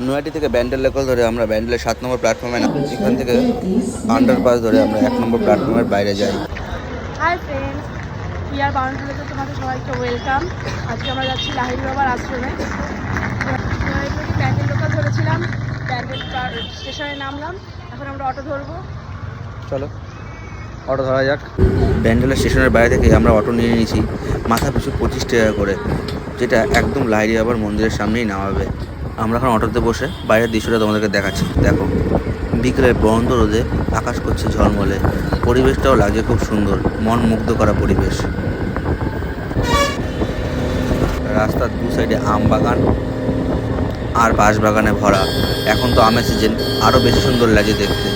নয়াটি থেকে ব্যান্ডেল লোকাল ধরে আমরা ব্যান্ডেলের 7 নম্বর প্ল্যাটফর্মে নামি। এখান থেকে আন্ডারপাস ধরে আমরা 1 নম্বর প্ল্যাটফর্মের বাইরে যাই। হাই ফ্রেন্ডস, পিয়ার বাউন্ডারিতে তোমাদের সবাইকে ওয়েলকাম। আজকে আমরা যাচ্ছি লাহিড়ী বাবার আশ্রমে। ব্যান্ডেল লোকাল ধরেছিলাম, ব্যান্ডেল স্টেশনে নামলাম। এখন আমরা অটো ধরবো। চলো অটো ধরা যাক। ব্যান্ডেলের স্টেশনের বাইরে থেকে আমরা অটো নিয়ে নিয়েছি মাথা পিছু 25 টাকা করে, যেটা একদম লাহিড়ী বাবার মন্দিরের সামনেই নামাবে। আমরা এখন অটোতে বসে বাইরের দৃশ্যটা তোমাদেরকে দেখাচ্ছি। দেখো, বিকেলের পরন্ত রোদে আকাশ করছে ঝলমলে, পরিবেশটাও লাগছে খুব সুন্দর, মন মুগ্ধ করা পরিবেশ। রাস্তার দু সাইডে আম বাগান আর বাঁশ বাগানে ভরা। এখন তো আমের সিজন, আরও বেশি সুন্দর লাগে দেখতে।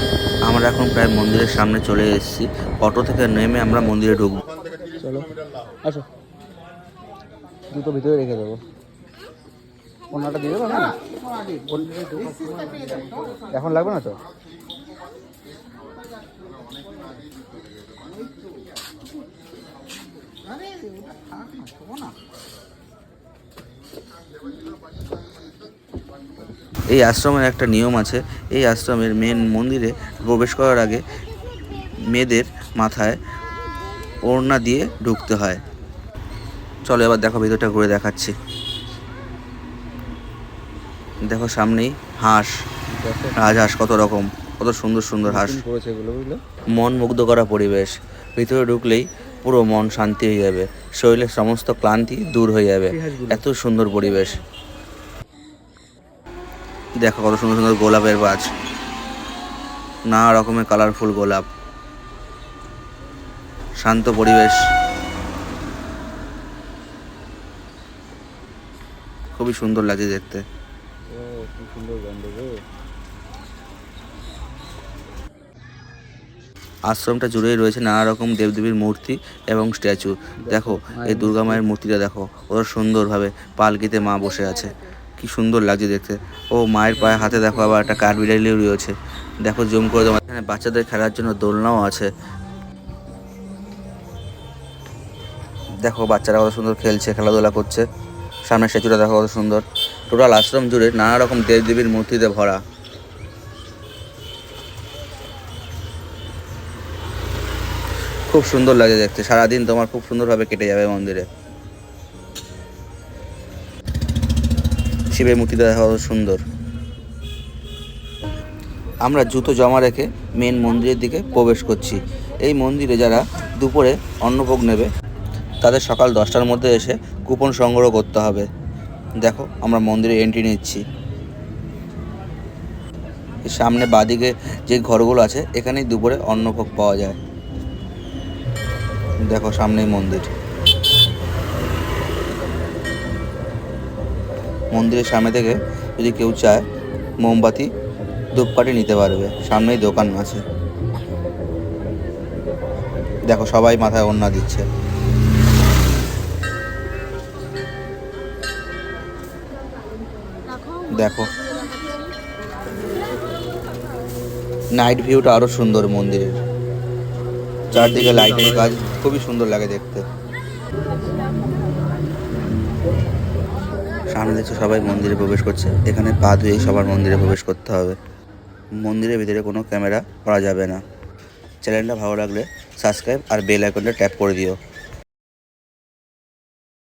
আমরা এখন প্রায় মন্দিরের সামনে চলে এসেছি। অটো থেকে নেমে আমরা মন্দিরে ঢুকবো। চলো আসো, জুতো ভিতরে রেখে দেবো। ওনাটা দিয়ে দেবো না, এখন লাগবে না তো। এই আশ্রমের একটা নিয়ম আছে। এই আশ্রমের মেন মন্দিরে প্রবেশ করার আগে মেয়েদের মাথায় ওড়না দিয়ে ঢুকতে হয়। চলো এবার দেখো, ভিতরটা ঘুরে দেখাচ্ছি। দেখো সামনেই হাঁস, রাজহাঁস, কত রকম, কত সুন্দর সুন্দর হাঁস। মন মুগ্ধ করা পরিবেশ। ভিতরে ঢুকলেই পুরো মন শান্তি হয়ে যাবে, শরীরের সমস্ত ক্লান্তি দূর হয়ে যাবে। এত সুন্দর পরিবেশ। দেখো কত সুন্দর সুন্দর গোলাপের গাছ, নানা রকমের কালারফুল গোলাপ, শান্ত পরিবেশ, খুবই সুন্দর লাগছে দেখতে। আশ্রমটা জুড়েই রয়েছে নানা রকম দেবদেবীর মূর্তি এবং স্ট্যাচু। দেখো এই দুর্গা মায়ের মূর্তিটা দেখো, কত সুন্দরভাবে পালকিতে মা বসে আছে, কি সুন্দর লাগছে দেখতে। ও মায়ের পায়ে হাতে দেখো আবার একটা কাঠবিড়ালিও রয়েছে। দেখো জুম করে তোমার, এখানে বাচ্চাদের খেলার জন্য দোলনাও আছে। দেখো বাচ্চারা কত সুন্দর খেলছে, খেলাধুলা করছে। সামনের স্ট্যাচুটা দেখো কত সুন্দর। টোটাল আশ্রম জুড়ে নানা রকম দেবদেবীর মূর্তিতে ভরা। খুব সুন্দর লাগে দেখতে, সারাদিন তোমার খুব সুন্দরভাবে কেটে যাবে মন্দিরে। শিবের মূর্তিটা দেখা কত সুন্দর। আমরা জুতো জমা রেখে মেন মন্দিরের দিকে প্রবেশ করছি। এই মন্দিরে যারা দুপুরে অন্নভোগ নেবে তাদের সকাল 10টার মধ্যে এসে কুপন সংগ্রহ করতে হবে। দেখো আমরা মন্দিরে এন্ট্রি নিচ্ছি। সামনে বাদিকে যে ঘরগুলো আছে এখানেই দুপুরে অন্নভোগ পাওয়া যায়। দেখো সামনেই মন্দির। মন্দিরের সামনে থেকে যদি কেউ চায় মোমবাতি ধূপকাঠি নিতে পারবে, সামনেই দোকান আছে। দেখো সবাই মাথায় ওড়না দিচ্ছে। দেখো নাইট ভিউটা আরো সুন্দর মন্দিরের, চারদিকে লাইটের কাজ, খুবই সুন্দর লাগে দেখতে। সামনে দেখছো সবাই মন্দিরে প্রবেশ করছে। এখানে পা ধুয়েই সবার মন্দিরে প্রবেশ করতে হবে। মন্দিরের ভিতরে কোনো ক্যামেরা করা যাবে না। চ্যানেলটা ভালো লাগলে সাবস্ক্রাইব আর বেল আইকনটা ট্যাপ করে দিও।